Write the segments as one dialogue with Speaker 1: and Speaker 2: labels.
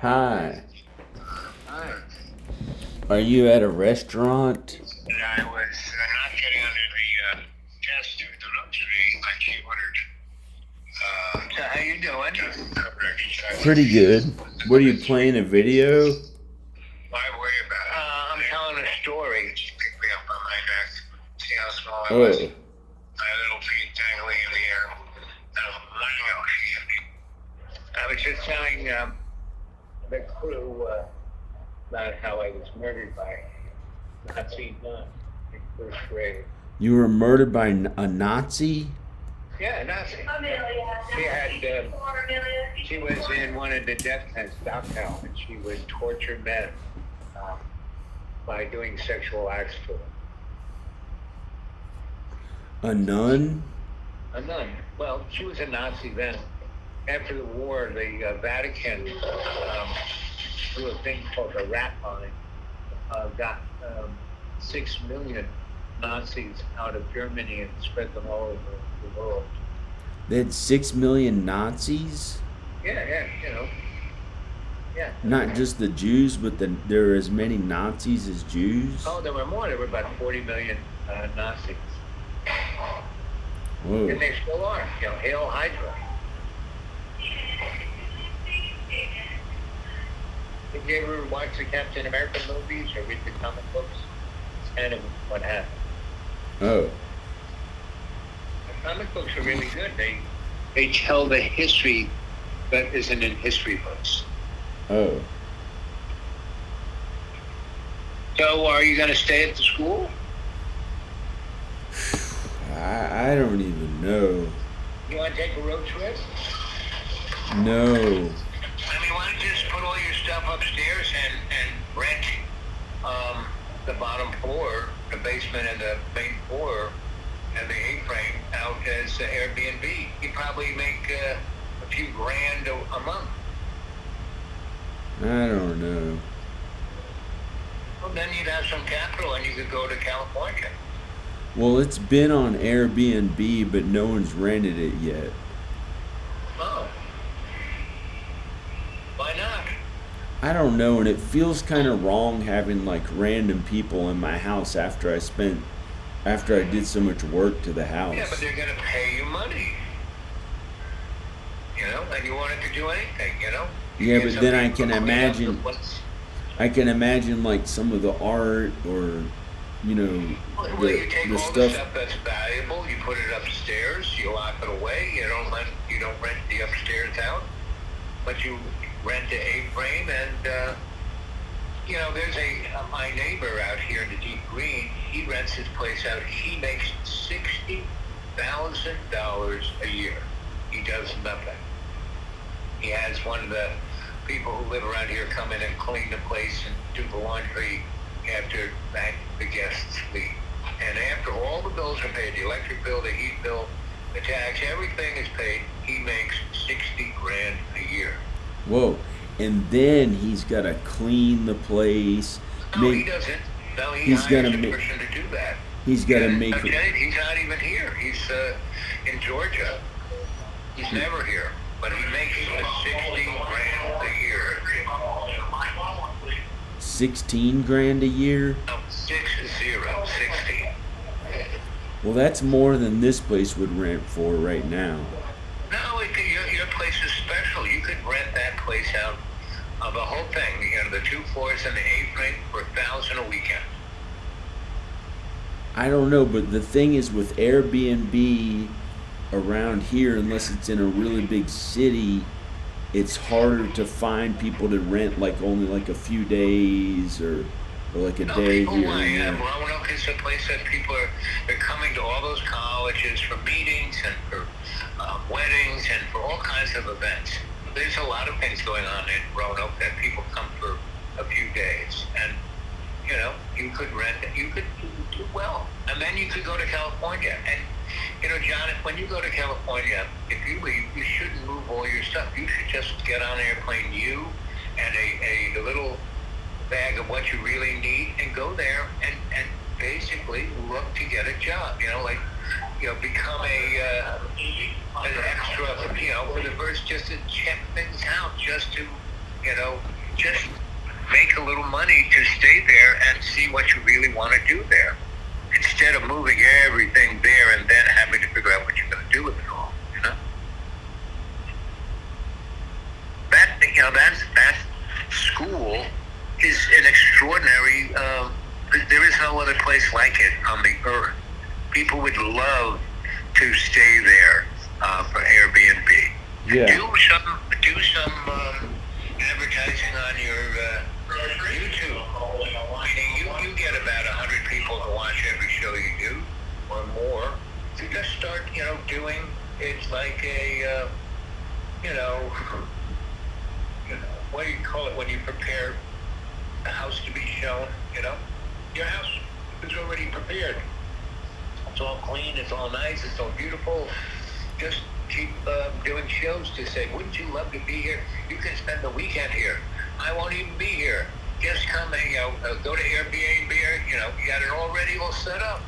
Speaker 1: Hi.
Speaker 2: Hi.
Speaker 1: Are you at a restaurant?
Speaker 2: And I was not getting under the test of the luxury like she ordered. So how you doing?
Speaker 1: Pretty good. What are you playing, a video?
Speaker 2: Why worry about it? I'm telling a story. She picked me up on my neck. See how small I was?
Speaker 1: Oh.
Speaker 2: My little feet dangling in the air. Wow, she hit me. I was just telling the crew about how I was murdered by Nazi nun in first grade.
Speaker 1: You were murdered by a Nazi?
Speaker 2: Yeah, Nazi. She had, she was in one of the death tents, Dachau, and she would torture men by doing sexual acts to them.
Speaker 1: A nun?
Speaker 2: A nun. Well, she was a Nazi then. After the war, the Vatican, through a thing called the rat line, got 6 million Nazis out of Germany and spread them all over the world.
Speaker 1: They had 6 million Nazis?
Speaker 2: Yeah, yeah.
Speaker 1: Not just the Jews, but there are as many Nazis as Jews?
Speaker 2: Oh, there were more. There were about 40 million Nazis.
Speaker 1: Whoa.
Speaker 2: And they still are. Hail Hydra. Did you ever watch the Captain America movies or read the comic books? It's kind of what happened.
Speaker 1: Oh.
Speaker 2: The comic books are really good. They tell the history that isn't in history books.
Speaker 1: Oh.
Speaker 2: So are you going to stay at the school?
Speaker 1: I don't even know.
Speaker 2: You want to take a road trip?
Speaker 1: No.
Speaker 2: I mean, why don't you just put all your stuff upstairs and rent the bottom floor, the basement and the main floor, and the A-frame out as Airbnb? You probably make a few grand a month.
Speaker 1: I don't know.
Speaker 2: Well, then you'd have some capital and you could go to California.
Speaker 1: Well, it's been on Airbnb, but no one's rented it yet.
Speaker 2: Oh. Why not?
Speaker 1: I don't know, and it feels kind of wrong having like random people in my house after I did so much work to the house.
Speaker 2: Yeah, but they're going to pay you money. And you want it to do anything,
Speaker 1: Yeah, but then I can imagine like some of the art or
Speaker 2: Well, you take
Speaker 1: the
Speaker 2: all the
Speaker 1: stuff.
Speaker 2: stuff that's valuable, you put it upstairs, you lock it away, you don't rent the upstairs out, but you rent the A-frame, and there's my neighbor out here in the deep green. He rents his place out. He makes $60,000 a year. He does nothing. He has one of the people who live around here come in and clean the place and do the laundry after the guests leave. And after all the bills are paid, the electric bill, the heat bill, the tax, everything is paid, he makes 60 grand a year.
Speaker 1: Whoa. And then he's got to clean the place.
Speaker 2: No, he doesn't. No,
Speaker 1: he's
Speaker 2: hires
Speaker 1: gonna
Speaker 2: a
Speaker 1: make.
Speaker 2: person to do that.
Speaker 1: He's got to make
Speaker 2: Okay,
Speaker 1: it.
Speaker 2: he's not even here. He's in Georgia. He's never here. But he makes 60 grand a year.
Speaker 1: 16 grand a year?
Speaker 2: No, 60.
Speaker 1: Well, that's more than this place would rent for right now.
Speaker 2: No, your place is special. You could rent that place out of the whole thing. The 2 floors and the A-frame for $1,000 a weekend.
Speaker 1: I don't know, but the thing is with Airbnb around here, unless it's in a really big city, it's harder to find people to rent like only like a few days or like a day
Speaker 2: People
Speaker 1: here
Speaker 2: want,
Speaker 1: and there.
Speaker 2: Roanoke is a place that people they're coming to all those colleges for meetings and for weddings and for all kinds of events. There's a lot of things going on in Roanoke that people come for a few days, and you could rent it. You could do well, and then you could go to California. And John, when you go to California, if you leave, you shouldn't move all your stuff. You should just get on an airplane, you and a little bag of what you really need, and go there and basically look to get a job. Become an extra. For the first, just to check things out, just to just make a little money to stay there and see what you really want to do there, instead of moving everything there and then having to figure out what you're going to do with it all. That school is an extraordinary. There is no other place like it on the earth. People would love to stay there for Airbnb.
Speaker 1: Yeah.
Speaker 2: Do some advertising on your YouTube. You get about 100 people to watch every show you do, or more. You just start, doing. It's like a, what do you call it when you prepare a house to be shown? Your house is already prepared. It's all clean. It's all nice. It's all beautiful. Just keep doing shows to say, wouldn't you love to be here? You can spend the weekend here. I won't even be here. Just come and go to Airbnb. You got it already all set up.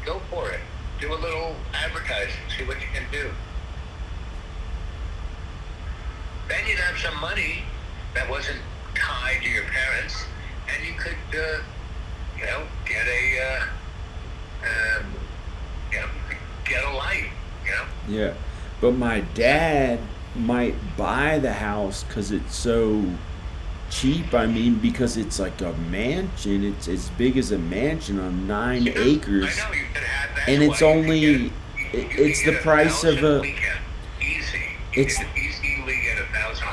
Speaker 2: Go for it. Do a little advertising. See what you can do. Then you'd have some money that wasn't tied to your parents, and you could, get a life.
Speaker 1: Yeah, but my dad might buy the house because it's so cheap. I mean, because it's like a mansion. It's as big as a mansion on 9 acres.
Speaker 2: I know you could have that.
Speaker 1: And it's only, it's the price of a.
Speaker 2: Easy.
Speaker 1: It's
Speaker 2: Easily get 1,000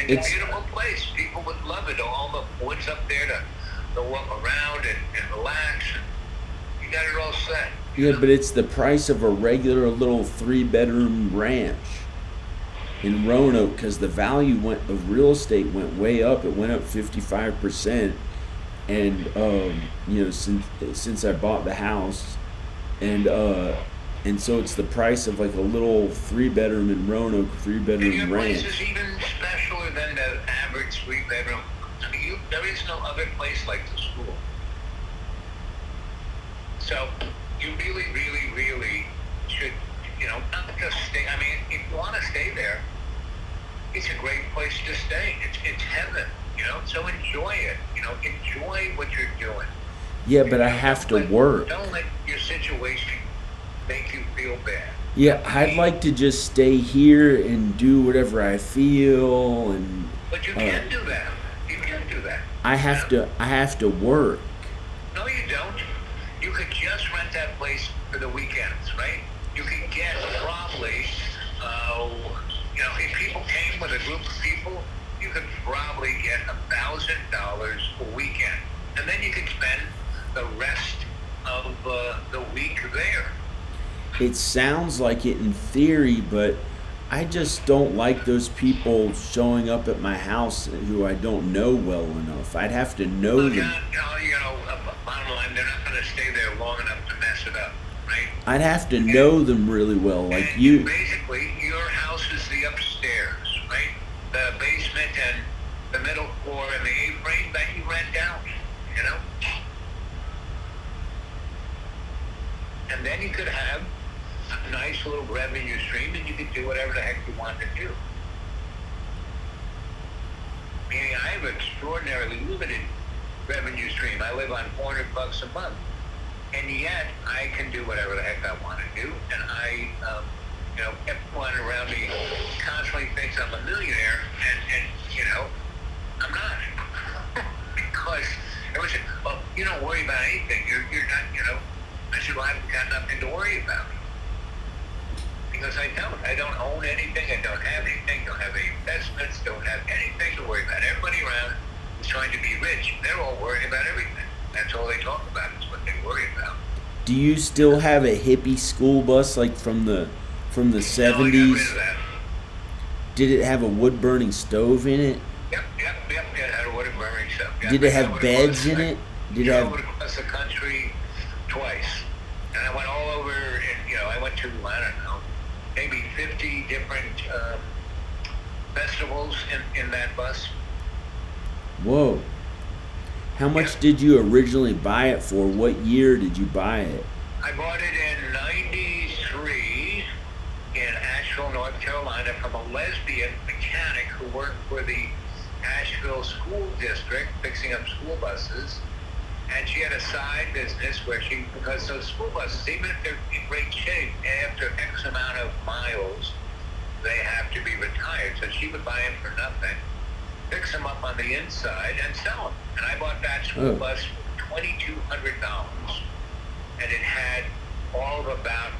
Speaker 2: It's a beautiful place. People would love it. All the woods up there to walk around and relax. You got it all set.
Speaker 1: Yeah, but it's the price of a regular little 3-bedroom ranch in Roanoke because the value of real estate went way up. It went up 55%, and since I bought the house, and so it's the price of like a little 3-bedroom in Roanoke, 3-bedroom ranch.
Speaker 2: Your place is even specialer than the average 3-bedroom. I mean, there is no other place like the school. So you really, really, really should, not just stay. I mean, if you want to stay there, it's a great place to stay. It's heaven, So enjoy it. Enjoy what you're doing.
Speaker 1: Yeah, but I have to work.
Speaker 2: Don't let your situation make you feel bad.
Speaker 1: Yeah, I'd like to just stay here and do whatever I feel, and.
Speaker 2: But you can't do that. You can't do that.
Speaker 1: I have to work.
Speaker 2: No, you don't. You could just rent that place for the weekends, right? You could get probably, if people came with a group of people, you could probably get $1,000 a weekend, and then you could spend the rest of the week there.
Speaker 1: It sounds like it in theory, but I just don't like those people showing up at my house who I don't know well enough. I'd have to know them.
Speaker 2: Bottom line, they're not going to stay there long enough to mess it up, right?
Speaker 1: I'd have to know them really well, like
Speaker 2: and
Speaker 1: you.
Speaker 2: Basically, your house is the upstairs, right? The basement and the middle floor and the A-frame that you rent out, And then you could have a nice little revenue stream, and you could do whatever the heck you want to do. Meaning, I have an extraordinarily limited revenue stream. I live on $400 a month, and yet I can do whatever the heck I want to do. And I, everyone around me constantly thinks I'm a millionaire, and I'm not, because everyone said, "Well, you don't worry about anything. You're not, I said, "Well, I've got nothing to worry about." Because I don't own anything, I don't have anything, don't have any investments, don't have anything to worry about. Everybody around is trying to be rich. They're all worried about everything. That's all they talk about is what they worry about.
Speaker 1: Do you still have a hippie school bus like from the 70s?
Speaker 2: No, I got rid of that.
Speaker 1: Did it have a wood burning stove in it?
Speaker 2: Yep. It had a wood burning stove. Yeah,
Speaker 1: Did it have beds in it?
Speaker 2: Did it have? Across the country twice, and I went all over. And I went to I don't know, maybe 50 different festivals in that bus.
Speaker 1: Whoa. How much did you originally buy it for? What year did you buy it?
Speaker 2: I bought it in '93 in Asheville, North Carolina from a lesbian mechanic who worked for the Asheville School District fixing up school buses. And she had a side business where because those school buses, even if they're in great shape, after X amount of miles, they have to be retired. So she would buy them for nothing, fix them up on the inside, and sell them. And I bought that school bus for $2,200. And it had all of about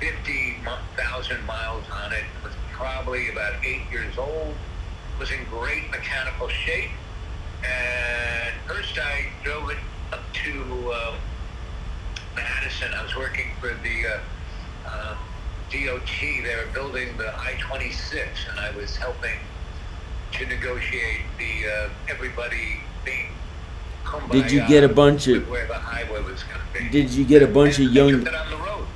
Speaker 2: 50,000 miles on it. It was probably about 8 years old. It was in great mechanical shape. And first I drove it up to Madison. I was working for the DOT. They were building the I-26, and I was helping to negotiate the everybody being kumbaya.
Speaker 1: Did you get a bunch of
Speaker 2: where the highway was going to be?
Speaker 1: Did you get a bunch of young?
Speaker 2: I took it on the road.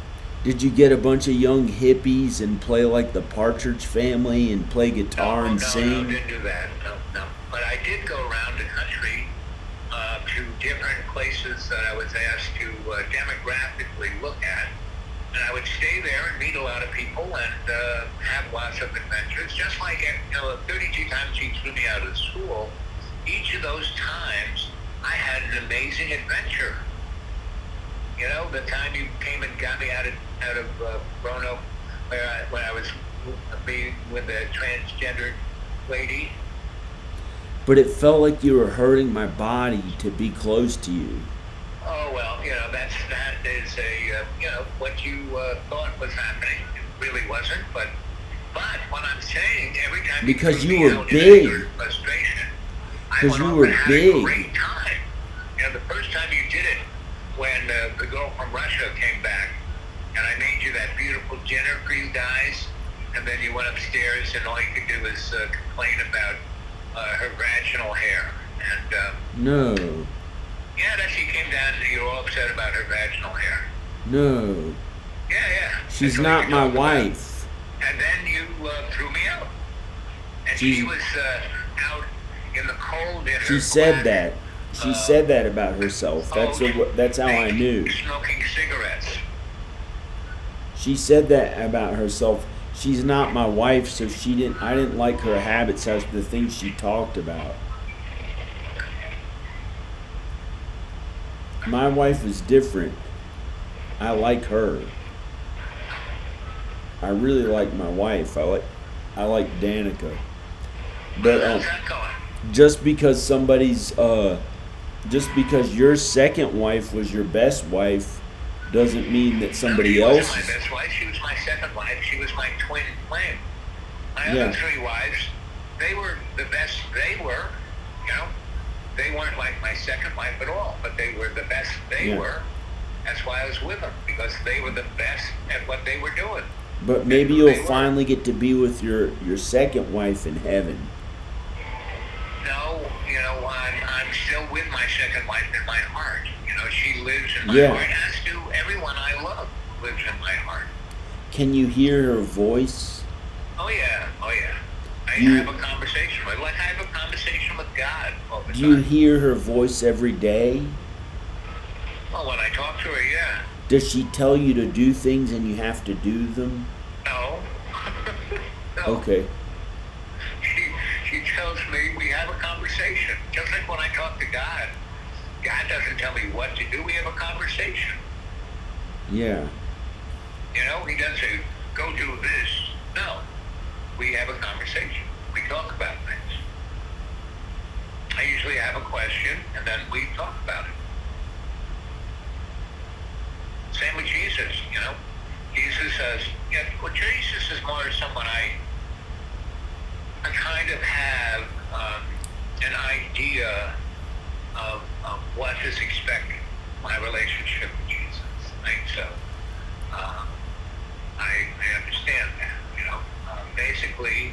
Speaker 1: Did you get a bunch of young hippies and play like the Partridge Family and play guitar and sing?
Speaker 2: No, didn't do that. No. But I did go around the country to different places that I was asked to demographically look at. And I would stay there and meet a lot of people and have lots of adventures. Just like 32 times she threw me out of school, each of those times I had an amazing adventure. You know, the time you came and got me out of Roanoke, when I was being with a transgendered lady.
Speaker 1: But it felt like you were hurting my body to be close to you.
Speaker 2: Oh, well, that is what you thought was happening. It really wasn't, but what I'm saying, every time
Speaker 1: because you
Speaker 2: were
Speaker 1: were big.
Speaker 2: Frustration,
Speaker 1: because you were big.
Speaker 2: Had a great time. The first time you did it, when the girl from Russia came back, and I made you that beautiful dinner for you guys, and then you went upstairs, and all you could do was complain about her vaginal hair. And
Speaker 1: no.
Speaker 2: Yeah, that she came down and you were all upset about her vaginal hair.
Speaker 1: No.
Speaker 2: Yeah.
Speaker 1: She's not my wife.
Speaker 2: And then you threw me out. And she was out in the cold in
Speaker 1: She
Speaker 2: her
Speaker 1: said
Speaker 2: flat,
Speaker 1: that. She said that about herself. That's how I knew.
Speaker 2: Smoking cigarettes.
Speaker 1: She said that about herself. She's not my wife, so I didn't like her habits as the things she talked about. My wife is different. I like her. I really like my wife. I like Danica. But just because your second wife was your best wife doesn't mean that somebody else.
Speaker 2: She wasn't my best wife. She was my second wife. She was my twin flame. My other three wives, they were the best they were. They weren't like my second wife at all, but they were the best they were. That's why I was with them, because they were the best at what they were doing.
Speaker 1: But maybe you'll finally get to be with your second wife in heaven.
Speaker 2: No, I'm still with my second wife in my heart. She lives in my heart, as do everyone I love lives in my heart.
Speaker 1: Can you hear her voice?
Speaker 2: Oh yeah. I have a conversation with, like I have a conversation with God all the time.
Speaker 1: Do you hear her voice every day?
Speaker 2: Well, when I talk to her, yeah.
Speaker 1: Does she tell you to do things and you have to do them?
Speaker 2: No. No.
Speaker 1: Okay.
Speaker 2: She tells me, we have a conversation. Just like when I talk to God, God doesn't tell me what to do. We have a conversation.
Speaker 1: Yeah.
Speaker 2: He doesn't say, go do this. No. We have a conversation. We talk about things. I usually have a question, and then we talk about it. Same with Jesus, Jesus says, Jesus is more someone I kind of have an idea of what is expected, my relationship with Jesus. So I understand that, basically,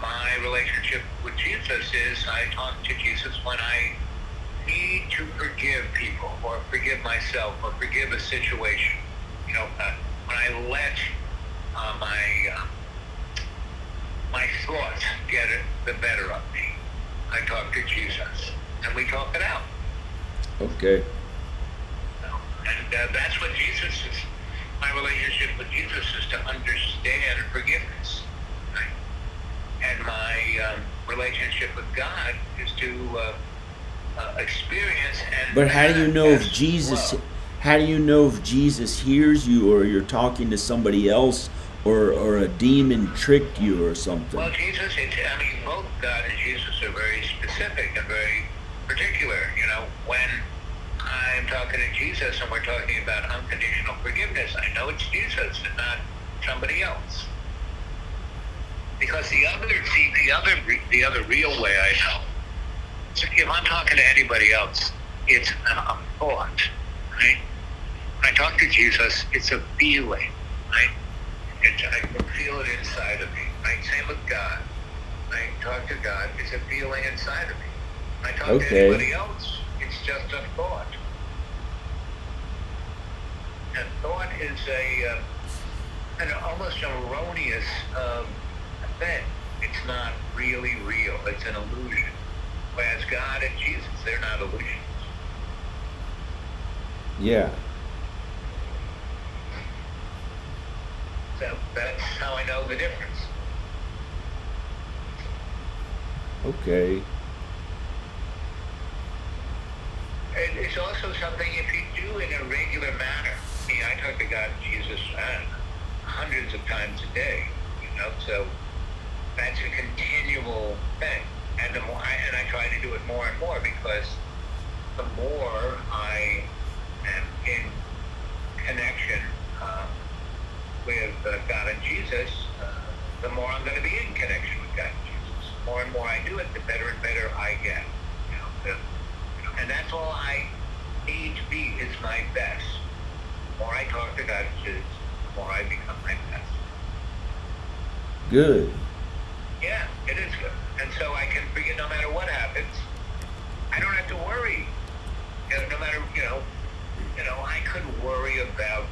Speaker 2: my relationship with Jesus is I talk to Jesus when I need to forgive people or forgive myself or forgive a situation. When I let my thoughts get the better of me, I talk to Jesus and we talk it out.
Speaker 1: Okay.
Speaker 2: And that's what Jesus is my relationship with Jesus is to understand forgiveness, right? And my relationship with God is to experience and
Speaker 1: But how do you know if
Speaker 2: manifest
Speaker 1: Jesus?
Speaker 2: love.
Speaker 1: How do you know if Jesus hears you, or you're talking to somebody else, or a demon tricked you, or something?
Speaker 2: Well, Jesus, I mean, both God and Jesus are very specific and very particular. You know, when I'm talking to Jesus and we're talking about unconditional forgiveness, I know it's Jesus and not somebody else. Because the other real way I know, if I'm talking to anybody else, it's a thought, right? When I talk to Jesus, it's a feeling, right? I can feel it inside of me. Right? Same with God. I talk to God, it's a feeling inside of me. When I talk to
Speaker 1: Okay.
Speaker 2: anybody else, it's just a thought. And thought is an almost erroneous thing. It's not really real. It's an illusion. Whereas God and Jesus, they're not illusions.
Speaker 1: Yeah.
Speaker 2: So that's how I know the difference.
Speaker 1: Okay.
Speaker 2: And it's also something if you do in a regular manner. I mean, I talk to God and Jesus hundreds of times a day, so that's a continual thing. And the more I try to do it more and more because the more I am in connection with God and Jesus, the more I'm going to be in connection with God and Jesus. The more and more I do it, the better and better I get. And that's all I need to be is my best. The more I talk to God and Jesus, the more I become my best.
Speaker 1: Good.
Speaker 2: Yeah, it is good. And so I can forget no matter what happens. I don't have to worry. No matter, I could worry about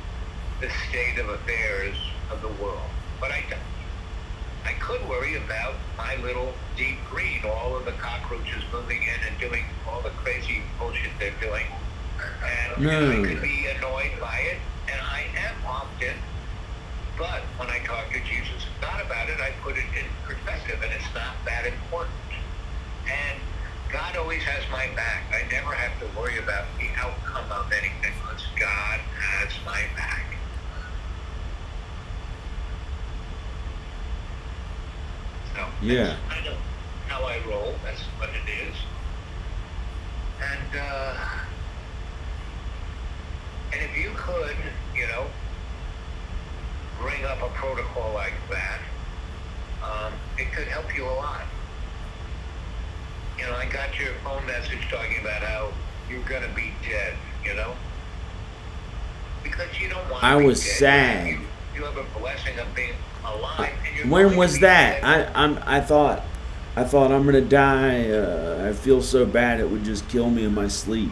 Speaker 2: the state of affairs of the world, but I don't. I could worry about my little deep green, all of the cockroaches moving in and doing all the crazy bullshit they're doing. And I could be annoyed by it, and I am often. But when I talk to Jesus and God about it, I put it in perspective, and it's not that important. And God always has my back. I never have to worry about the outcome of anything, because God has my back. So
Speaker 1: Yeah.
Speaker 2: that's kind of how I roll. That's what it is. And if you could, bring up a protocol like that, it could help you a lot. I got your phone message talking about how you're going to be dead, because you don't want to be
Speaker 1: was
Speaker 2: dead.
Speaker 1: sad.
Speaker 2: You have a blessing of being alive. And you're
Speaker 1: When
Speaker 2: going
Speaker 1: was
Speaker 2: to be
Speaker 1: that?
Speaker 2: dead.
Speaker 1: I thought I'm gonna die. I feel so bad it would just kill me in my sleep.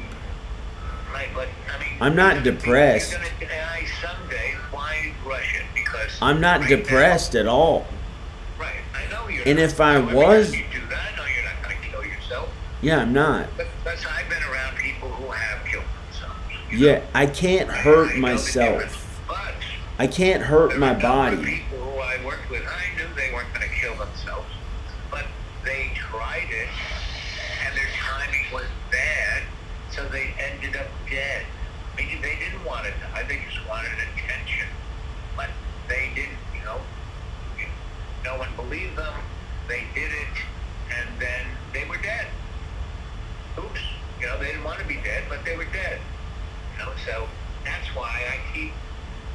Speaker 2: Right, but I mean,
Speaker 1: I'm not depressed.
Speaker 2: You're going to die someday. Why rush it? Because
Speaker 1: I'm not
Speaker 2: right
Speaker 1: depressed
Speaker 2: now,
Speaker 1: at all.
Speaker 2: right, I know you're
Speaker 1: And
Speaker 2: not.
Speaker 1: if I
Speaker 2: So every
Speaker 1: was,
Speaker 2: time you do that, I know you're not going to kill yourself.
Speaker 1: yeah, I'm not.
Speaker 2: But I've been around people who have killed themselves.
Speaker 1: Yeah, I can't hurt
Speaker 2: I know the difference.
Speaker 1: myself.
Speaker 2: But
Speaker 1: I can't hurt
Speaker 2: there
Speaker 1: my
Speaker 2: were a number of
Speaker 1: body.
Speaker 2: people who I worked with, I knew they weren't going to kill themselves, but they tried it, and their timing was bad, so they ended up dead. Maybe they didn't want to die; they just wanted attention, but they didn't. No one believed them. They did it, and then they were dead. Oops, they didn't want to be dead, but they were dead. So that's why I keep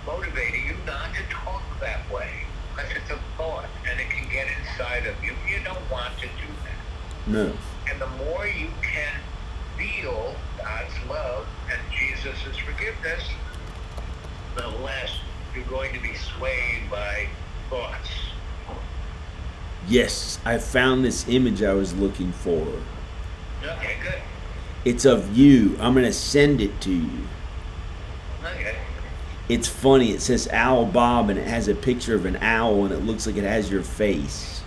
Speaker 2: motivating you not to talk that way, because it's a thought and it can get inside of you. You don't want to do that.
Speaker 1: No.
Speaker 2: And the more you can feel God's love and Jesus' forgiveness, the less you're going to be swayed by thoughts.
Speaker 1: Yes, I found this image I was looking for.
Speaker 2: Okay, good.
Speaker 1: It's of you. I'm gonna send it to you.
Speaker 2: Okay.
Speaker 1: It's funny. It says Owl Bob, and it has a picture of an owl, and it looks like it has your face.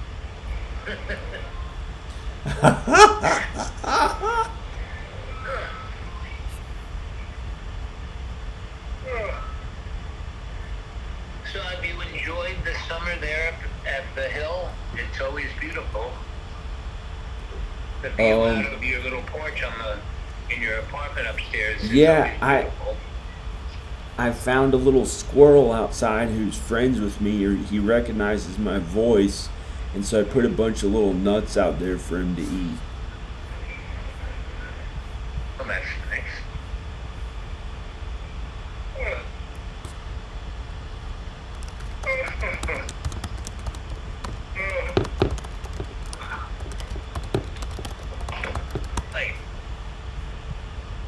Speaker 2: beautiful. The view out
Speaker 1: Um,
Speaker 2: of your little porch in your apartment upstairs is
Speaker 1: yeah,
Speaker 2: always
Speaker 1: I
Speaker 2: beautiful.
Speaker 1: I found a little squirrel outside who's friends with me, or he recognizes my voice, and so I put a bunch of little nuts out there for him to eat.
Speaker 2: Well, that's nice. Like,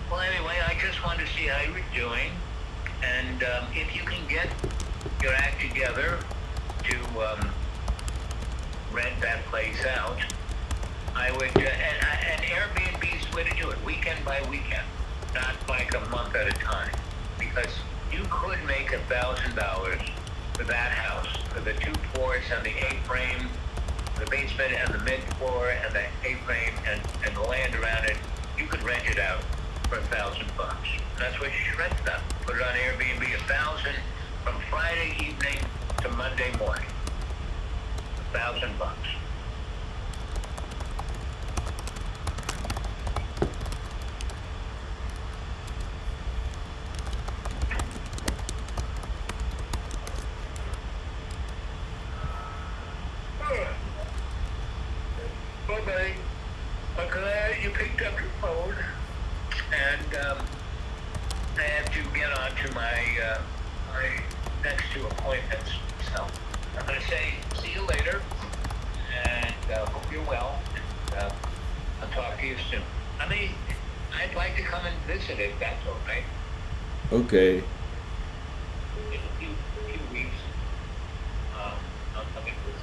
Speaker 2: well, anyway, I just wanted to see how you were doing, and if you can get your act together to rent that place out, I would, and Airbnb is the way to do it, weekend by weekend, not like a month at a time, because you could make $1,000 for that house, for the two floors and the A-frame, the basement and the mid-floor and the A-frame and the land around it. You could rent it out for $1,000. That's what you should rent it out. Put it on Airbnb, 1,000 from Friday evening to Monday morning. $1,000. Well, buddy, I'm glad you picked up your phone, and I have to get on to my next two appointments. So I'm going to say see you later, and hope you're well. And, I'll talk to you soon. I mean, I'd like to come and visit if that's okay.
Speaker 1: Okay.
Speaker 2: In a few weeks, I'll come and visit.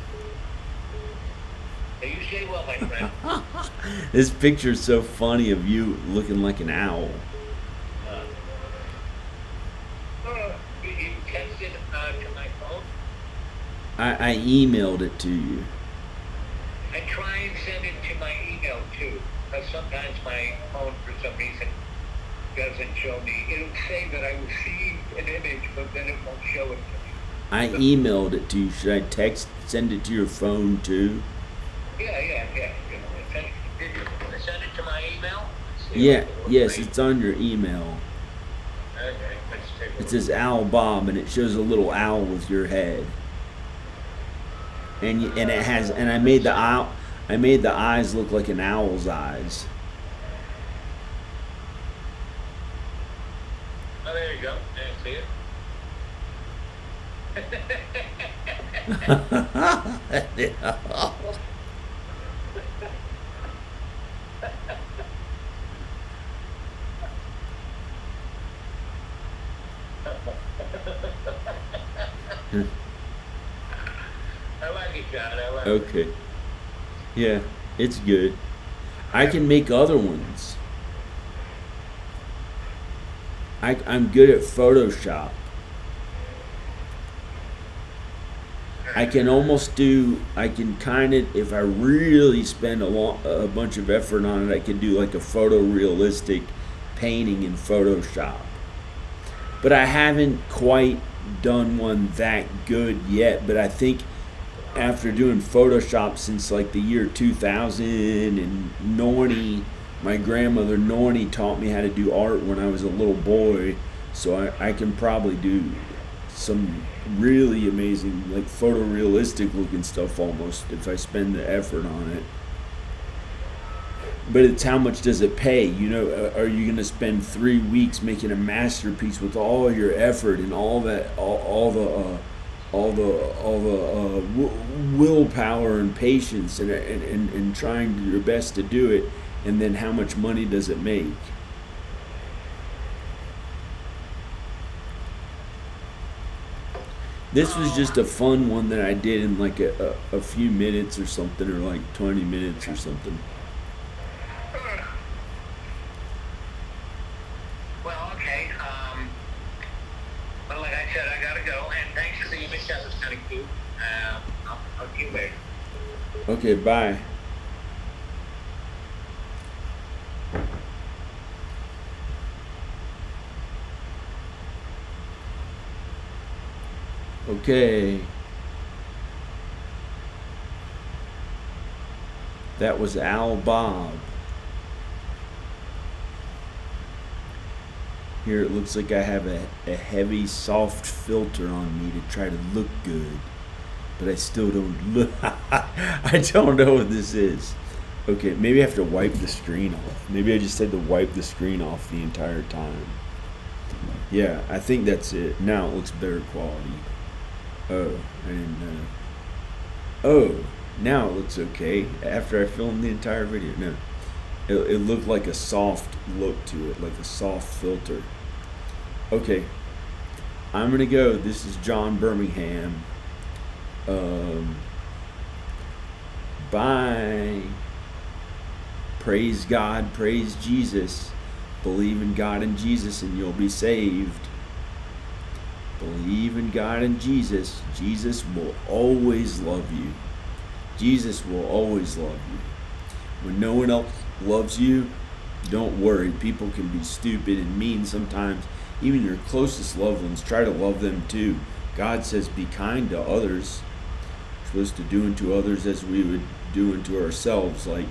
Speaker 2: So you stay well, my friend.
Speaker 1: This picture's so funny of you looking like an owl.
Speaker 2: You texted to my phone.
Speaker 1: I emailed it to you.
Speaker 2: I try and send it to my email too, because sometimes my phone, for some reason, doesn't show me. It'll say that I received an image, but then it won't show it to me.
Speaker 1: I emailed it to you. Should I send it to your phone too?
Speaker 2: Yeah. You know, send it to my email. Let's see
Speaker 1: Yeah,
Speaker 2: what
Speaker 1: yes,
Speaker 2: rate.
Speaker 1: it's on your email.
Speaker 2: Okay, let's take a
Speaker 1: It
Speaker 2: look.
Speaker 1: says Owl Bob, and it shows a little owl with your head. And it has, and I made the eyes look like an owl's eyes.
Speaker 2: Oh, there you go. There, see it? I like it, John. I like it.
Speaker 1: Okay. Yeah, it's good. I can make other ones. I'm good at Photoshop. I can kind of, if I really spend a bunch of effort on it, I can do like a photorealistic painting in Photoshop. But I haven't quite done one that good yet. But I think after doing Photoshop since like the year 2000, and my grandmother Nornie taught me how to do art when I was a little boy, so I can probably do some really amazing, like photorealistic looking stuff almost if I spend the effort on it. But it's how much does it pay? You know, are you going to spend 3 weeks making a masterpiece with all your effort and all that, willpower and patience and trying your best to do it, and then how much money does it make? This was just a fun one that I did in like a few minutes or something, or like 20 minutes or something.
Speaker 2: Well, okay. Well, like I said, I gotta go. And thanks for the image. That was kind of cute. I'll see you later.
Speaker 1: Okay, bye. Okay. That was Al Bob. Here it looks like I have a heavy, soft filter on me to try to look good. But I still don't look. I don't know what this is. Okay, maybe I have to wipe the screen off. Maybe I just had to wipe the screen off the entire time. Yeah, I think that's it. Now it looks better quality. Oh, I didn't know. Oh, now it looks okay after I filmed the entire video. No, it looked like a soft look to it, like a soft filter. Okay, I'm gonna go. This is John Birmingham. Bye. Praise God, praise Jesus. Believe in God and Jesus and you'll be saved. Believe in God and Jesus. Jesus will always love you. Jesus will always love you. When no one else loves you, don't worry. People can be stupid and mean sometimes. Even your closest loved ones, try to love them too. God says be kind to others. We're supposed to do unto others as we would do unto ourselves. Like,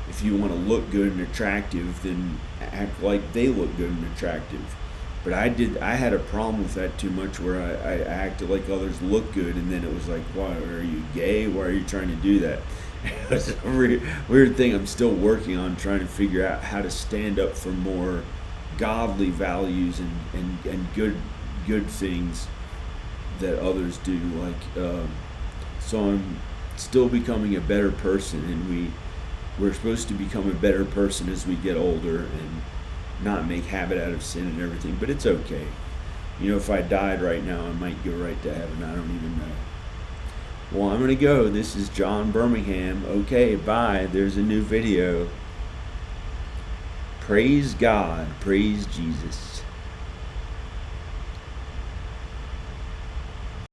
Speaker 1: if you want to look good and attractive, then act like they look good and attractive. But I had a problem with that too much, where I acted like others look good, and then it was like, why are you gay? Why are you trying to do that? It's a weird thing I'm still working on, trying to figure out how to stand up for more godly values and good things that others do. Like, so I'm still becoming a better person, and we're supposed to become a better person as we get older and not make habit out of sin and everything, but it's okay. You know, if I died right now, I might go right to heaven. I don't even know. Well, I'm going to go. This is John Birmingham. Okay, bye. There's a new video. Praise God. Praise Jesus.